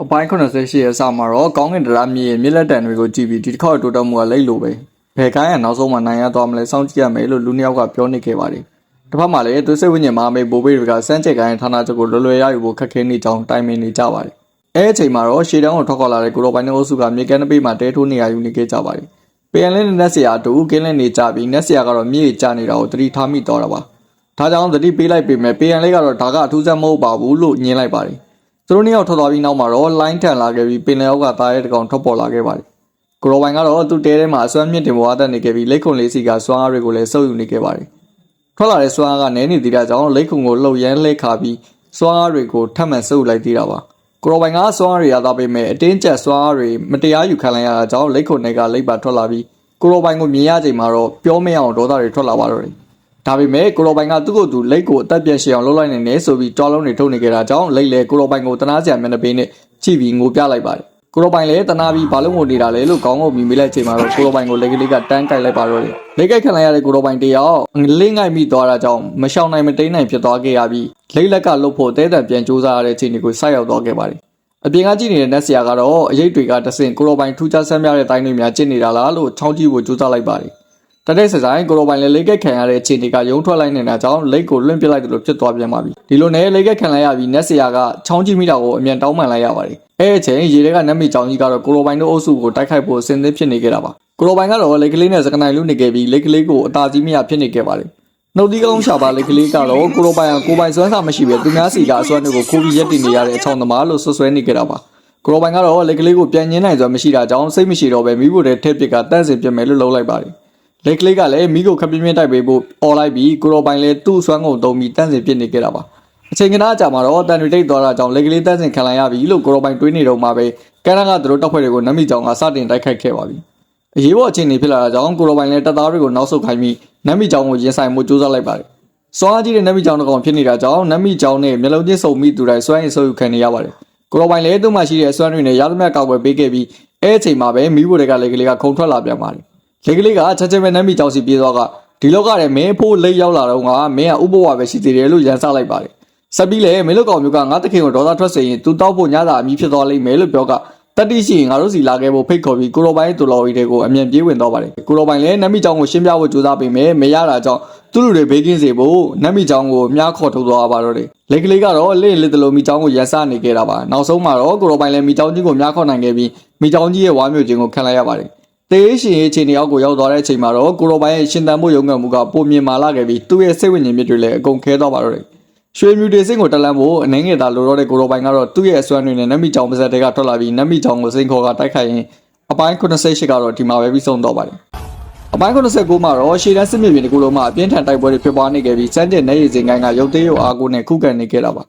အပိုင်း88ရဲ့အစမှာတော့ကောင်းကင်တရားမြည်ရဲ့မြစ်လက်တံတွေကိုကြည့်ပြီးဒီတစ်ခေါက်တိုးတက်မှုကလိမ့်လို့ပဲဘယ်ကိုင်းကနောက်ဆုံးမှနိုင်ရသွားမလဲစောင့်ကြည့်ရမယ်လို့လူနှစ်ယောက်ကပြောနေခဲ့ပါတယ်တစ်ဖက်မှာလည်းသူစိတ်ဝိညာဉ်မှာအမေဘိုးဘေးတွေကစမ်းကြက်ကိုင်းဌာနချုပ်ကိုလွယ်လွယ်ရယူဖို့ခက်ခဲနေကြောင်းတိုင်ပင်နေကြပါတယ်အဲအချိန်မှာတော့ရှေ့တန်းကိုထွက်ခေါ်လာတဲ့ကိုရောပိုင်းနှုတ်စုကမြေကမ်းတစ်ပေးမှာတဲထိုးနေရယူနေခဲ့ကြပါတယ်ပြန်လင်းနဲ့နက်ဆရာတူကင်းလင်းနေကြပြီးနက်ဆရာကတော့မြေကျနေတာကိုသတိထားမိတော့တာပါဒါကြောင့်သတိပေးလိုက်ပေမဲ့ပြန်လေးကတော့ဒါကအထူးစမ်းမဟုတ်ပါဘူးလို့ညင်းလိုက်ပါတယ်သူတို့နှစ်ယောက်ထွက်သွားပြီးနောက်မှာတော့လိုင်းထန်လာခဲ့ပြီးပင်လယ်အောက်ကသားရဲတကောင်ထွက်ပေါ်လာခဲ့ပါတယ်ကိုရောပိုင်းကတော့သူ့တဲထဲမှာအစွမ်းမြင့်တင်ပေါ်အသက်နေခဲ့ပြီးလက်ခုံလေးစီကစွမ်းအားတွေကိုလည်းစုပ်ယူနေခဲ့ပါတယ်ထွက်လာတဲ့စွမ်းအားကနည်းနေသေးတာကြောင့်လက်ခုံကိုလှုပ်ရမ်းလှဲခါပြီးစွမ်းအားတွေကိုထပ်မံစုပ်လိုက်သေးတာပါကိုရောပိုင်းကစွမ်းအားတွေရသားပေမဲ့အတင်းကျပ်စွမ်းအားတွေမတရားယူခံလိုက်ရတာကြောင့်လက်ခုံတွေကလိပ်ပါထွက်လာပြီးကိုရောပိုင်းကိုမြင်ရချိန်မှာတော့ပြောမရအောင်ဒေါသတွေထွက်လာပါတော့တယ်ဒါပေမဲ့ကိုရောပိုင်းကသူ့ကိုယ်သူလိတ်ကိုအသက်ပြတ်ရှည်အောင်လှုပ်လိုက်နိုင်တယ်ဆိုပြီးတွားလုံးတွေထုတ်နေကြတာကြောင့်လိတ်လေကိုရောပိုင်းကိုတနာစရာမျက်နှာပေးနဲ့ကြည့်ပြီးငိုပြလိုက်ပါတယ်ကိုရောပိုင်းလည်းတနာပြီးဘာလို့ငိုနေတာလဲလို့ခေါင်းငုပ်ပြီးမေးလိုက်ချိန်မှာတော့ကိုရောပိုင်းကိုလက်ကလေးကတန်းကြိုက်လိုက်ပါတော့တယ်လက်ကြိုက်ခံလိုက်ရတဲ့ကိုရောပိုင်းတယောက်လင်းငိုက်မိသွားတာကြောင့်မရှောင်နိုင်မတိန်နိုင်ဖြစ်သွားခဲ့ရပြီးလိတ်လက်ကလှုပ်ဖို့တဲတံပြန်ကြိုးစားရတဲ့ချိန်တွေကိုဆိုက်ရောက်သွားခဲ့ပါတယ်အပြင်ကကြည့်နေတဲ့နက်ဆရာကတော့အရေးတွေကတဆင့်ကိုရောပိုင်းထူးခြားဆန်းပြတဲ့တိုင်းတွေများကျင့်နေတာလားလို့ချောင်းကြည့်ဖို့ကြိုးစားလိုက်ပါတယ်တတဲ့စဆိုင်ကိုရောပိုင်းလည်းလိတ်ကက်ခံရတဲ့အခြေအနေကရုံထွက်လိုက်နေတာကြောင့်လိတ်ကိုလွင့်ပစ်လိုက်တယ်လို့ဖြစ်သွားပြန်ပါပြီဒီလိုနဲ့လိတ်ကက်ခံလိုက်ရပြီးနက်ဆရာကချောင်းကြည့်မိတာကိုအမြန်တောင်းပန်လိုက်ရပါတယ်အဲအချိန်ရေထဲကနက်မီချောင်းကြီးကတော့ကိုရောပိုင်းတို့အုပ်စုကိုတိုက်ခိုက်ဖို့အစဉ်သင့်ဖြစ်နေခဲ့တာပါကိုရောပိုင်းကတော့လိတ်ကလေးနဲ့စကနိုင်လူနေခဲ့ပြီးလိတ်ကလေးကိုအသာကြီးမရဖြစ်နေခဲ့ပါတယ်နှုတ်သီးကောင်းရှာပါလိတ်ကလေးကတော့ကိုရောပိုင်းကကိုပိုင်စွမ်းစာမရှိပဲသူများစီကအစွမ်းတွေကိုခိုးပြီးရက်တည်နေရတဲ့အချောင်းသမားလို့ဆွဆွဲနေကြတာပါကိုရောပိုင်းကတော့လိတ်ကလေးကိုပြန်ညင်းနိုင်စွမ်းမရှိတာကြောင့်စိတ်မရှိတော့ပဲမိဖို့တဲ့ထက်ပစ်ကတန့်စင်ပြစ်မယ်လို့လုပ်လိုက်ပါတယ်လက်ကလေးကလည်းမိကိုခပ်ပြင်းပြင်းတိုက်ပေးဖို့អော်လိုက်ပြီးကိုရောပိုင်းလည်းသူ့စွမ်းကုန်သုံးပြီးတန့်စင်ပြစ်နေခဲ့တာပါအချိန်ကနားကြာမှာတော့တန်တွေတိတ်သွားတာကြောင့်လက်ကလေးတန့်စင်ခံလိုက်ရပြီလို့ကိုရောပိုင်းတွေးနေတော့မှပဲကန်နာကသူတို့တောက်ဖွဲ့တွေကိုနမီချောင်းကစတင်တိုက်ခိုက်ခဲ့ပါပြီအရေးပေါ်အခြေအနေဖြစ်လာတာကြောင့်ကိုရောပိုင်းလည်းတပ်သားတွေကိုနောက်ဆုတ်ခိုင်းပြီးနမီချောင်းကိုရင်ဆိုင်မှုစူးစမ်းလိုက်ပါတယ်စွမ်းအားကြီးတဲ့နမီချောင်းတစ်ကောင်ဖြစ်နေတာကြောင့်နမီချောင်းနဲ့မျက်လုံးချင်းစုံမိသူတိုင်းစွမ်းရည်ဆုပ်ယူခံနေရပါတယ်ကိုရောပိုင်းလည်းသူ့မှာရှိတဲ့အစွမ်းတွေနဲ့ရသမျှကောက်ွယ်ပေးခဲ့ပြီးအဲအချိန်မှာပဲမိဖို့တွေကလက်ကလေးကခုံထွက်လာပြန်ပါတယ်လက်ကလေးကချက်ချင်းပဲနမ်းမီကြောက်စီပြေးသွားကဒီလောက်ကလည်းမင်းဖိုးလိတ်ရောက်လာတော့ကမင်းကဥပဝါပဲရှိသေးတယ်လို့ရန်စလိုက်ပါတယ်ဆက်ပြီးလည်းမင်းတို့ကောင်မျိုးကငါတခင်ကိုဒေါသထွက်စေရင်သူတောက်ဖို့ညသာအမိဖြစ်သွားလိမ့်မယ်လို့ပြောကတတိရှိရင်ငါတို့စီလာခဲ့ဖို့ဖိတ်ခေါ်ပြီးကိုရောပိုင်းတူလော်ရီတွေကိုအမြန်ပြေးဝင်သွားပါတယ်ကိုရောပိုင်းလည်းနမ်းမီကြောင်ကိုရှင်းပြဖို့ကြိုးစားပေမဲ့မရတာကြောင့်သူ့လူတွေဘေးကင်းစေဖို့နမ်းမီကြောင်ကိုမြားခေါ်ထုတ်သွားပါတော့တယ်လက်ကလေးကတော့လင့်လစ်တလို့မီကြောင်ကိုရန်စနေခဲ့တာပါနောက်ဆုံးမှာတော့ကိုရောပိုင်းလည်းမီကြောင်ကြီးကိုမြားခေါ်နိုင်ခဲ့ပြီးမီကြောင်ကြီးရဲ့ဝါမျိုးချင်းကိုခံလိုက်ရပါတယ်တေးရှင်ရဲ့အခြေအနေအောက်ကိုရောက်သွားတဲ့အချိန်မှာတော့ကိုရောပိုင်းရဲ့ရှင်သန်မှုရုံးကန်မှုကပုံမြင်မာလာခဲ့ပြီးသူ့ရဲ့စိတ်ဝိညာဉ်မြစ်တွေလည်းအကုန်ခဲသွားပါတော့တယ်ရွှေမြူတေစိတ်ကိုတက်လန်းဖို့အနေငယ်သာလိုတော့တဲ့ကိုရောပိုင်းကတော့သူ့ရဲ့အစွမ်းတွေနဲ့နတ်မီချောင်ပါဇက်တွေကထွက်လာပြီးနတ်မီချောင်ကိုစိန်ခေါ်ကတိုက်ခိုက်ရင်အပိုင်း88ကတော့ဒီမှာပဲပြီးဆုံးတော့ပါတယ်အပိုင်း89မှာတော့ရှေ့တန်းစစ်မြေပြင်တစ်ခုလုံးမှာအပြင်းထန်တိုက်ပွဲတွေဖြစ်ပွားနေခဲ့ပြီးစမ်းကျင်နေရည်စင်ကိုင်းကရုပ်သေးရုပ်အားကိုနဲ့ခုခံနေခဲ့တာပါ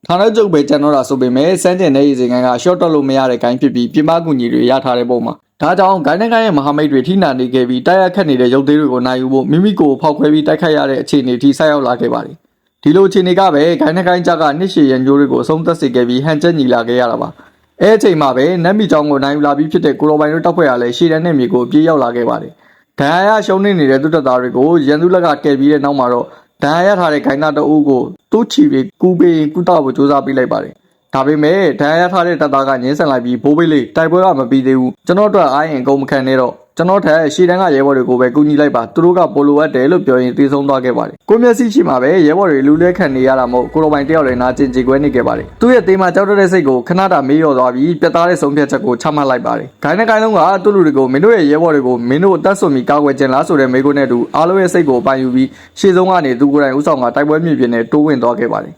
ဌာနချုပ်ပဲကျန်တော့တာဆိုပေမဲ့စမ်းကျင်နေရည်စင်ကိုင်းကရှော့တက်လို့မရတဲ့ကိုင်းဖြစ်ပြီးပြမကူညီတွေရထားတဲ့ပုံမှာဒါကြောင့်ဂိုင်းနဲ့ကိုင်းရဲ့မဟာမိတ်တွေထိနာနေခဲ့ပြီးတိုက်ရိုက်ခတ်နေတဲ့ရုပ်သေးတွေကိုနိုင်ယူဖို့မိမိကိုဖောက်ခွဲပြီးတိုက်ခိုက်ရတဲ့အခြေအနေထိဆက်ရောက်လာခဲ့ပါတယ်ဒီလိုအခြေအနေကပဲဂိုင်းနဲ့ကိုင်းကြကနှစ်ရှည်ရန်ကြိုးတွေကိုအဆုံးသတ်စေခဲ့ပြီးဟန်ချက်ညီလာခဲ့ရတာပါအဲအချိန်မှာပဲနတ်မီချောင်းကိုနိုင်ယူလာပြီးဖြစ်တဲ့ကိုရောပိုင်းတို့တောက်ဖွဲ့ရလဲရှေ့တန်းနဲ့မြေကိုပြေးရောက်လာခဲ့ပါတယ်ဒဏ်ရာရရှုံးနေတဲ့သူတပ်သားတွေကိုရန်သူလက်ကကယ်ပြီးတဲ့နောက်မှာတော့ဒဏ်ရာရထားတဲ့ဂိုင်းသားတအုပ်ကိုသူ့ချီပြီးကူးပေးကုသဖို့ကြိုးစားပေးလိုက်ပါတယ်ဒါပေမဲ့ဒဏ်ရာရထားတဲ့တပ်သားကငင်းဆန်လိုက်ပြီးဘိုးဘေးလေးတိုက်ပွဲကမပြီးသေးဘူးကျွန်တော်တို့အားရင်အကုန်မခံနဲ့တော့ကျွန်တော်ထက်ရှေ့တန်းကရဲဘော်တွေကိုပဲကူညီလိုက်ပါသူတို့ကပိုလိုအပ်တယ်လို့ပြောရင်တည်ဆုံးသွားခဲ့ပါတယ်ကိုမျက်စိရှိမှာပဲရဲဘော်တွေလူလဲခံနေရတာမို့ကိုရောပိုင်းတယောက်လည်းနာကျင်ကြေကွဲနေခဲ့ပါတယ်သူ့ရဲ့သေးမှကြောက်တဲ့စိတ်ကိုခဏတာမေးလျော့သွားပြီးပြတ်သားတဲ့ဆုံးဖြတ်ချက်ကိုချမှတ်လိုက်ပါတယ်ဂိုင်းနဲ့ကိုင်းလုံးကသူ့လူတွေကိုမင်းတို့ရဲ့ရဲဘော်တွေကိုမင်းတို့အသက်ဆုံးပြီးကာကွယ်ခြင်းလားဆိုတဲ့မေးခွန်းနဲ့တူအားလုံးရဲ့စိတ်ကိုပိုင်ယူပြီးရှေ့ဆုံးကနေသူကိုယ်တိုင်ဥဆောင်ကတိုက်ပွဲမြေပြင်နဲ့တိုးဝင်သွားခဲ့ပါတယ်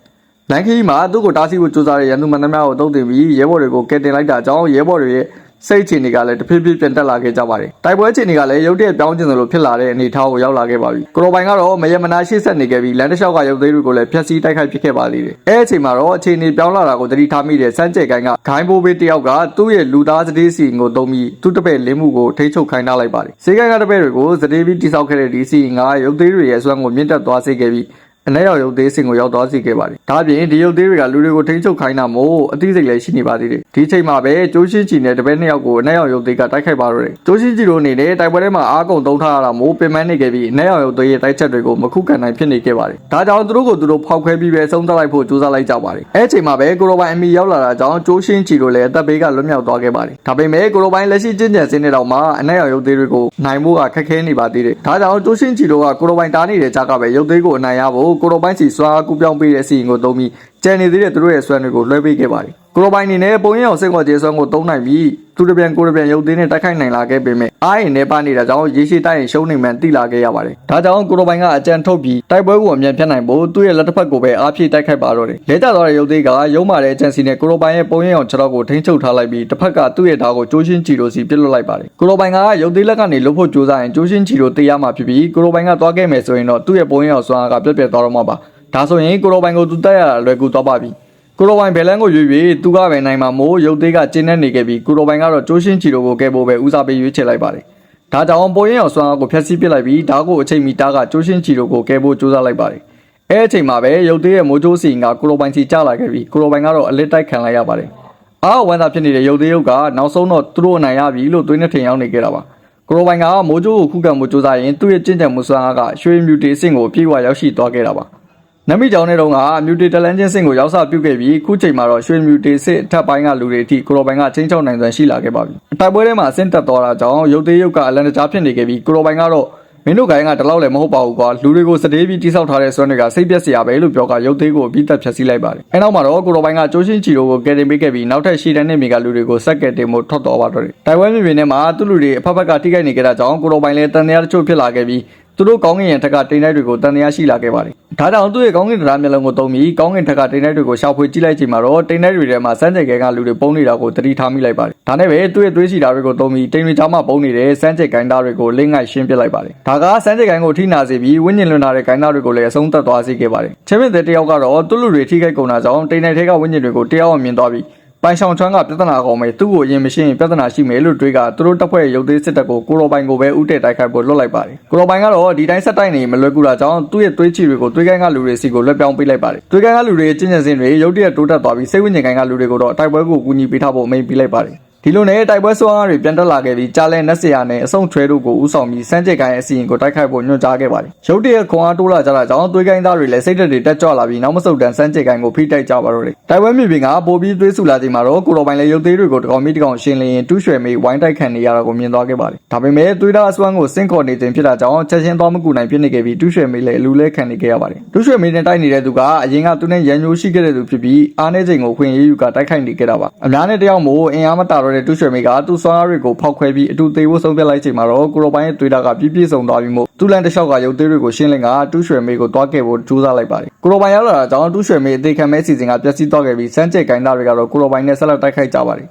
လန်ခီမှာသူ့ကိုတားဆီးဖို့ကြိုးစားတဲ့ရန်သူမှန်သမျှကိုတုံ့တင်ပြီးရဲဘော်တွေကိုကယ်တင်လိုက်တာကြောင့်ရဲဘော်တွေရဲ့စိတ်အခြေအနေကလည်းတဖြည်းဖြည်းပြန်တက်လာခဲ့ကြပါတယ်တိုက်ပွဲအခြေအနေကလည်းရုတ်တရက်ပြောင်းကျင်သလိုဖြစ်လာတဲ့အနေအထားကိုရောက်လာခဲ့ပါပြီကိုရောပိုင်းကတော့မယမနာရှေ့ဆက်နေခဲ့ပြီးလန်တလျှောက်ကရုပ်သေးတွေကိုလည်းဖျက်ဆီးတိုက်ခိုက်ဖြစ်ခဲ့ပါသေးတယ်အဲအချိန်မှာတော့အခြေအနေပြောင်းလာတာကိုသတိထားမိတဲ့စမ်းကြဲကိုင်းကဂိုင်းဘိုးဘေးတယောက်ကသူ့ရဲ့လူသားစတေးစီကိုတုံးပြီးသူ့တပည့်လင်းမှုကိုထိချုပ်ခိုင်းထားလိုက်ပါတယ်ဈေးကိုင်းကတပည့်တွေကိုစတေးပြီးတိစောက်ခဲ့တဲ့ဒီစီငါရုပ်သေးတွေရဲ့အစွမ်းကိုမြင့်တက်သွားစေခဲ့ပြီး အနက်ရောက်ရုပ်သေးစင်ကိုရောက်သွားစေခဲ့ပါတယ်ဒါအပြင်ဒီရုပ်သေးတွေကလူတွေကိုထိန်းချုပ်ခိုင်းတာမို့အသိစိတ်လည်းရှိနေပါသေးတယ်ဒီချိန်မှာပဲကျိုးရှင်းချီနဲ့တပည့်နှစ်ယောက်ကိုအနက်ရောက်ရုပ်သေးကတိုက်ခိုက်ပါတော့တယ်ကျိုးရှင်းချီတို့အနေနဲ့တိုက်ပွဲထဲမှာအားကုန်သုံးထားရတာမို့ပင်ပန်းနေခဲ့ပြီးအနက်ရောက်ရုပ်သေးရဲ့တိုက်ချက်တွေကိုမခုခံနိုင်ဖြစ်နေခဲ့ပါတယ်ဒါကြောင့်သူတို့ကိုသူတို့ဖောက်ခွဲပြီးပဲဆုံးသတ်လိုက်ဖို့ကြိုးစားလိုက်ကြပါတယ်အဲ့ချိန်မှာပဲကိုရိုပိုင်းအမီရောက်လာတာကြောင့်ကျိုးရှင်းချီတို့လည်းအသက်ဘေးကလွတ်မြောက်သွားခဲ့ပါတယ်ဒါပေမဲ့ကိုရိုပိုင်းလက်ရှိကျင့်ကြံစင်းတဲ့တောင်မှအနက်ရောက်ရုပ်သေးတွေကိုနိုင်ဖို့ခက်ခဲနေပါသေးတယ်ဒါကြောင့်ကျိုးရှင်းချီတို့ကကိုရိုပိုင်းတားနေတဲ့ကြားကပဲရုပ်သေးကိုအနိုင်ရဖို့ကိုရိုပိုင်းစီစွာကူပြောင်းပေးတဲ့အစီအစဉ်ကိုသုံးပြီးကျန်နေသေးတဲ့သူတို့ရဲ့စွမ်းတွေကိုလွှဲပေးခဲ့ပါတယ်ကိုရိုပိုင်းအနေနဲ့ပုံရင်အောင်စိတ်ခေါ်ကျေစွမ်းကိုသုံးနိုင်ပြီးသူတပြန်ကိုတပြန်ရုပ်သေးနဲ့တိုက်ခိုက်နိုင်လာခဲ့ပေမဲ့အားရင်နဲ့ပါနေတာကြောင့်ရေရှည်တိုက်ရင်ရှုံးနေမှန်သိလာခဲ့ရပါတယ်ဒါကြောင့်ကိုရိုပိုင်းကအကြံထုတ်ပြီးတိုက်ပွဲကိုအမြန်ဖြတ်နိုင်ဖို့သူ့ရဲ့လက်တစ်ဖက်ကိုပဲအားဖြည့်တိုက်ခိုက်ပါတော့တယ်လဲကျသွားတဲ့ရုပ်သေးကရုံးမာတဲ့အကြံစီနဲ့ကိုရိုပိုင်းရဲ့ပုံရင်အောင်ခြေထောက်ကိုထိန်းချုပ်ထားလိုက်ပြီးတစ်ဖက်ကသူ့ရဲ့ဓာတ်ကိုကျိုးရှင်းချီတို့စီပစ်လွတ်လိုက်ပါတယ်ကိုရိုပိုင်းကရုပ်သေးလက်ကနေလွတ်ဖို့ကြိုးစားရင်ကျိုးရှင်းချီတို့တေးရမှာဖြစ်ပြီးကိုရိုပိုင်းကသွားခဲ့မယ်ဆိုရင်တော့သူ့ရဲ့ပုံရင်အောင်စွမ်းအားကပြတ်ပြတ်သွားတော့မှာပါဒါဆိုရင်ကိုရိုပိုင်းကိုသူတက်ရတာလွယ်ကူသွားပါပြီကိုရိုပိုင်းဘယ်လန်းကိုရွေး၍သူကပဲနိုင်မှာမို့ရုပ်သေးကကျင်းနေနေခဲ့ပြီးကိုရိုပိုင်းကတော့ကျိုးရှင်းချီတို့ကိုကဲဖို့ပဲဦးစားပေးရွေးချယ်လိုက်ပါတယ်ဒါကြောင့်ပုံရင်အောင်စွမ်းအားကိုဖျက်ဆီးပစ်လိုက်ပြီးဓာတ်ကိုအချိန်မီတားကကျိုးရှင်းချီတို့ကိုကဲဖို့ကြိုးစားလိုက်ပါတယ်အဲအချိန်မှာပဲရုပ်သေးရဲ့မိုးချိုးစီကကိုရိုပိုင်းစီကျလာခဲ့ပြီးကိုရိုပိုင်းကတော့အလစ်တိုက်ခံလိုက်ရပါတယ်အားဝမ်းသာဖြစ်နေတဲ့ရုပ်သေးရုပ်ကနောက်ဆုံးတော့သူတို့အနိုင်ရပြီလို့သွေးနဲ့ထင်ရောက်နေခဲ့တာပါကိုရိုပိုင်းကမိုးချိုးကိုခုခံမှုကြိုးစားရင်သူ့ရဲ့ကျင့်ကြံမှုစွမ်းအားကရွှေမြူတေအဆင့်ကိုပြေဝရောက်ရှိသွားခဲ့တာပါနမီကြောင်တဲ့တုန်းကမြူတေတလန်ချင်းစင်ကိုရောက်စားပြုတ်ခဲ့ပြီးခုချိန်မှာတော့ရွှေမြူတေစစ်အထက်ပိုင်းကလူတွေအထိကိုရိုပိုင်းကချင်းချောင်းနိုင်စွမ်းရှိလာခဲ့ပါပြီ။တိုက်ပွဲထဲမှာအဆင့်တက်သွားတာကြောင့်ရုပ်သေးရုပ်ကအလန်တကြားဖြစ်နေခဲ့ပြီးကိုရိုပိုင်းကတော့မင်းတို့ဂိုင်းကတလောက်လည်းမဟုတ်ပါဘူးကွာလူတွေကိုစတေးပြီးတိဆောက်ထားတဲ့စွမ်းတွေကစိတ်ပျက်စရာပဲလို့ပြောကရုပ်သေးကိုအပြီးသက်ဖျက်ဆီးလိုက်ပါတယ်။အဲနောက်မှာတော့ကိုရိုပိုင်းကကျိုးရှင်းချီတို့ကိုကယ်တင်ပေးခဲ့ပြီးနောက်ထပ်ရှီတန်နဲ့မြေကလူတွေကိုဆက်ကယ်တင်မှုထွက်တော်ပါတော့တယ်။တိုက်ပွဲမြေပြင်ထဲမှာသူ့လူတွေအဖက်ဖက်ကထိခိုက်နေကြတာကြောင့်ကိုရိုပိုင်းလည်းတန်တရားတချို့ဖြစ်လာခဲ့ပြီးသူတို့ကောင်းကင်ရံထက်ကတိမ်တိုက်တွေကိုတန်တရားရှိလာခဲ့ပါတယ်။ဒါကြောင့်သူ့ရဲ့ကောင်းကင်တရားမျက်လုံးကိုသုံးပြီးကောင်းကင်ထက်ကတိမ်တိုက်တွေကိုရှာဖွေကြည့်လိုက်ချိန်မှာတော့တိမ်တိုက်တွေထဲမှာစမ်းကြိုက်ကလူတွေပုံနေတာကိုသတိထားမိလိုက်ပါတယ်။ဒါနဲ့ပဲသူ့ရဲ့သွေးစီတာတွေကိုသုံးပြီးတိမ်တွေကြားမှာပုံနေတဲ့စမ်းကြိုက်ကိုင်းသားတွေကိုလင်းငိုက်ရှင်းပစ်လိုက်ပါတယ်။ဒါကစမ်းကြိုက်ကိုင်းကိုထိနာစေပြီးဝိညာဉ်လွန်လာတဲ့ကိုင်းသားတွေကိုလည်းအဆုံးသတ်သွားစေခဲ့ပါတယ်။ချင်းမင်းတဲ့တယောက်ကတော့သူ့လူတွေထိခိုက်ကုန်တာကြောင့်တိမ်တိုက်ထဲကဝိညာဉ်တွေကိုတရားအောင်မြင်သွားပြီးပိုင်ဆောင်ချွမ်းကပြဿနာကောင်ပဲသူ့ကိုအရင်မရှိရင်ပြဿနာရှိမယ်လို့တွေးကသူတို့တပ်ဖွဲ့ရုပ်သေးစစ်တပ်ကိုကိုရိုပိုင်ကိုပဲဥတည်တိုက်ခိုက်ဖို့လွတ်လိုက်ပါတယ်ကိုရိုပိုင်ကတော့ဒီတိုင်းဆက်တိုက်နေမလွယ်ကူတာကြောင့်သူ့ရဲ့သွေးချီတွေကိုသွေးကိုင်းကလူတွေစီကိုလွှဲပြောင်းပေးလိုက်ပါတယ်သွေးကိုင်းကလူတွေကျင့်ကြံစင်းတွေရုပ်တရက်တိုးတက်သွားပြီးစိတ်ဝိညာဉ်ကိုင်းကလူတွေကိုတော့တိုက်ပွဲကိုကူညီပေးထားဖို့အမိန့်ပေးလိုက်ပါတယ်ဒီလိုနဲ့တိုက်ပွဲစွမ်းအားတွေပြန်တက်လာခဲ့ပြီးကြားလဲနက်စရာနဲ့အဆုံချွဲတို့ကိုဥဆောင်ပြီးစမ်းကြိတ်ကိုင်းအစီရင်ကိုတိုက်ခိုက်ဖို့ညွှန်ကြားခဲ့ပါတယ်ရုပ်တရက်ခွန်အားတိုးလာကြတာကြောင့်သွေးကိုင်းသားတွေလည်းစိတ်ဓာတ်တွေတက်ကြွလာပြီးနောက်မဆုတ်တန်စမ်းကြိတ်ကိုင်းကိုဖိတိုက်ကြပါတော့တယ်တိုက်ပွဲမြေပြင်ကပိုပြီးသွေးဆူလာချိန်မှာတော့ကိုရိုပိုင်လည်းရုပ်သေးတွေကိုတကောင်မိတကောင်ရှင်းလင်းရင်တူးရွှဲမေးဝိုင်းတိုက်ခံနေရတာကိုမြင်သွားခဲ့ပါတယ်ဒါပေမဲ့သွေးသားအစွမ်းကိုစင့်ခေါ်နေခြင်းဖြစ်တာကြောင့်ချက်ချင်းသွားမကူနိုင်ဖြစ်နေခဲ့ပြီးတူးရွှဲမေးလည်းအလူလဲခံနေခဲ့ရပါတယ်တူးရွှဲမေးနဲ့တိုက်နေတဲ့သူကအရင်ကသူနဲ့ရန်ညိုးရှိခဲ့တဲ့သူဖြစ်ပြီးအားနေချိန်ကိုခွင့်ရယူကတိုက်ခိုက်နေခဲ့တာပါအများနဲ့တယောက်မို့အင်အားမတာတော့တဲ့တူးရွှဲမေးကသူစွမ်းအားတွေကိုဖောက်ခွဲပြီးအတူသေးဖို့ဆုံးဖြတ်လိုက်ချိန်မှာတော့ကိုရိုပိုင်းရဲ့သွေးသားကပြည့်ပြည့်စုံသွားပြီးမို့သူ့လန်တစ်လျှောက်ကရုပ်သေးတွေကိုရှင်းလင်းကတူးရွှဲမေးကိုတွားခဲ့ဖို့ကြိုးစားလိုက်ပါတယ်ကိုရိုပိုင်းရောက်လာတာကြောင့်တူးရွှဲမေးအသေးခံမဲ့စီစဉ်ကပျက်စီးသွားခဲ့ပြီးစမ်းကြိတ်ကိုင်းသားတွေကတော့ကိုရိုပိုင်းနဲ့ဆက်လက်တိုက်ခိုက်ကြပါတယ်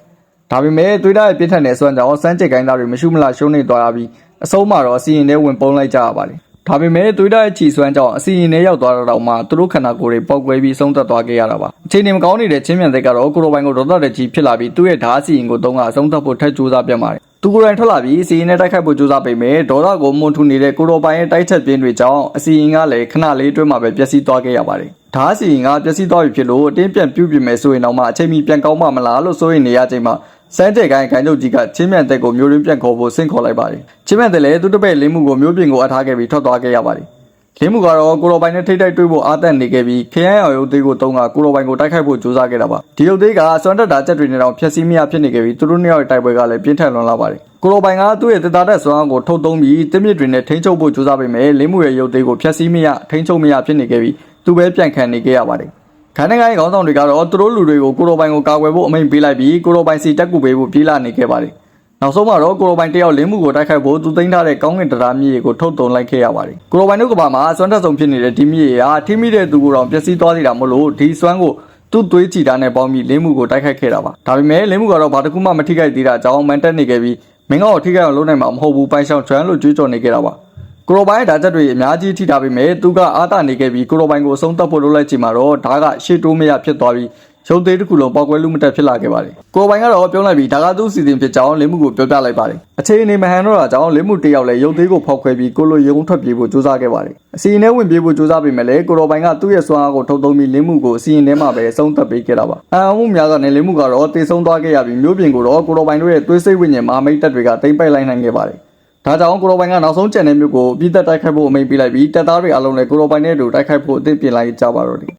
ဒါပေမဲ့သွေးသားရဲ့ပြင်းထန်တဲ့စွမ်းကြောင့်စမ်းကြိတ်ကိုင်းသားတွေမရှိမလားရှုံးနေသွားရပြီးအဆုံးမှာတော့အစီရင်ထဲဝင်ပုံလိုက်ကြရပါတယ်ဒါပေမဲ့သွေးသားရဲ့ချီစွမ်းကြောင့်အစီရင်ထဲရောက်သွားတော့မှသူတို့ခန္ဓာကိုယ်တွေပေါက်ကွဲပြီးဆုံးသက်သွားခဲ့ရတာပါအခြေအနေမကောင်းနေတဲ့ချင်းမြန်သက်ကတော့ကိုရိုပိုင်းကိုဒေါသတကြီးဖြစ်လာပြီးသူ့ရဲ့ဓာတ်အစီရင်ကိုတုံးကအဆုံးသတ်ဖို့ထပ်ကြိုးစားပြတ်ပါတယ်သူကိုယ်တိုင်ထွက်လာပြီးအစီရင်နဲ့တိုက်ခိုက်ဖို့ကြိုးစားပေမဲ့ဒေါသကိုမွန်ထူနေတဲ့ကိုရိုပိုင်းရဲ့တိုက်ချက်ပြင်းတွေကြောင့်အစီရင်ကလည်းခဏလေးအတွင်းမှာပဲပျက်စီးသွားခဲ့ရပါတယ်ဓာတ်အစီရင်ကပျက်စီးသွားပြီဖြစ်လို့အတင်းပြန်ပြုတ်ပြင်မယ်ဆိုရင်တော့မှအချိန်မီပြန်ကောင်းမှမလားလို့စိုးရိမ်နေရချိန်မှာစမ်းကြိတ်ကိုင်းချုပ်ကြီးကချင်းမြန်သက်ကိုမျိုးရင်းပြန်ခေါ်ဖို့ဆင့်ခေါ်လိုက်ပါတယ်ချင်းမြန်သက်လည်းသူ့တပည့်လင်းမှုကိုမျိုးပြင်ကိုအထားခဲ့ပြီးထွက်သွားခဲ့ရပါတယ်လင်းမှုကတော့ကိုရိုပိုင်နဲ့ထိတ်တိုက်တွေ့ဖို့အားသက်နေခဲ့ပြီးခရိုင်အောင်ရုပ်သေးကိုတုံးကကိုရိုပိုင်ကိုတိုက်ခိုက်ဖို့ကြိုးစားခဲ့တာပါဒီရုပ်သေးကစွမ်းတက်တာချက်တွေနဲ့တော့ဖျက်ဆီးမရဖြစ်နေခဲ့ပြီးသူတို့နှစ်ယောက်ရဲ့တိုက်ပွဲကလည်းပြင်းထန်လွန်လာပါတယ်ကိုရိုပိုင်ကသူ့ရဲ့တသားတက်စွမ်းအားကိုထုတ်သုံးပြီးတစ်မြစ်တွေနဲ့ထိန်းချုပ်ဖို့ကြိုးစားပေမဲ့လင်းမှုရဲ့ရုပ်သေးကိုဖျက်ဆီးမရထိန်းချုပ်မရဖြစ်နေခဲ့ပြီးသူပဲပြန်ခံနေခဲ့ရပါတယ်ခန်းနိုင်ငံခေါင်းဆောင်တွေကတော့သူတို့လူတွေကိုကိုရိုပိုင်ကိုကာကွယ်ဖို့အမိန့်ပေးလိုက်ပြီးကိုရိုပိုင်စီတက်ကူပေးဖို့ပြေးလာနေခဲ့ပါတယ်နောက်ဆုံးမှာတော့ကိုရိုပိုင်တယောက်လင်းမှုကိုတိုက်ခိုက်ဖို့သူသိမ်းထားတဲ့ကောင်းကင်တရားမြေကိုထုတ်တုံလိုက်ခဲ့ရပါတယ်ကိုရိုပိုင်တို့ကဘာမှာစွမ်းတက်ဆုံးဖြစ်နေတဲ့ဒီမြေဟာထိမိတဲ့သူကိုတော့ပျက်စီးသွားသေးတာမလို့ဒီစွမ်းကိုသူ့သွေးချီတာနဲ့ပေါင်းပြီးလင်းမှုကိုတိုက်ခိုက်ခဲ့တာပါဒါပေမဲ့လင်းမှုကတော့ဘာတစ်ခုမှမထိခိုက်သေးတာကြောင့်မန်တက်နေခဲ့ပြီးမင်းကတော့ထိခိုက်အောင်လုပ်နိုင်မှာမဟုတ်ဘူးပိုင်ဆောင်ချွမ်းလို့ကြွေးကြော်နေခဲ့တာပါကိုရိုပိုင်ရဲ့ဓာတ်ချက်တွေအများကြီးထိထားပေမဲ့သူကအားတာနေခဲ့ပြီးကိုရိုပိုင်ကိုအဆုံးသတ်ဖို့လုပ်လိုက်ချိန်မှာတော့ဓာတ်ကရှေ့တိုးမရဖြစ်သွားပြီး ရုံသေးတစ်ခုလုံးပေါက်ကွဲလူမတက်ဖြစ်လာခဲ့ပါတယ်ကိုပိုင်ကတော့ပြောလိုက်ပြီးဒါကသူ့စီစဉ်ဖြစ်ကြောင်းလင်းမှုကိုပြောပြလိုက်ပါတယ်အခြေအနေမဟန်တော့တာကြောင့်လင်းမှုတယောက်လည်းရုံသေးကိုဖောက်ခွဲပြီးကိုလိုရုံထွက်ပြေးဖို့ကြိုးစားခဲ့ပါတယ်အစီအင်းထဲဝင်ပြေးဖို့ကြိုးစားပေမဲ့လည်းကိုတော်ပိုင်ကသူ့ရဲ့စွမ်းအားကိုထုတ်သုံးပြီးလင်းမှုကိုအစီအင်းထဲမှာပဲအဆုံးသတ်ပေးခဲ့တာပါအံ့ဩမှုများစွာနဲ့လင်းမှုကတော့တေဆုံးသွားခဲ့ရပြီးမျိုးပြင်ကိုတော့ကိုတော်ပိုင်တို့ရဲ့သွေးစိတ်ဝိညာဉ်မဟာမိတ်တပ်တွေကတိမ့်ပိုက်လိုက်နိုင်ခဲ့ပါတယ်ဒါကြောင့်ကိုတော်ပိုင်ကနောက်ဆုံးကြံတဲ့မြို့ကိုပြည်သက်တိုက်ခိုက်ဖို့အမိန့်ပေးလိုက်ပြီးတပ်သားတွေအလုံးလည်းကိုတော်ပိုင်နဲ့အတူတိုက်ခိုက်ဖို့အသင့်ပြင်လိုက်ကြပါတော့တယ်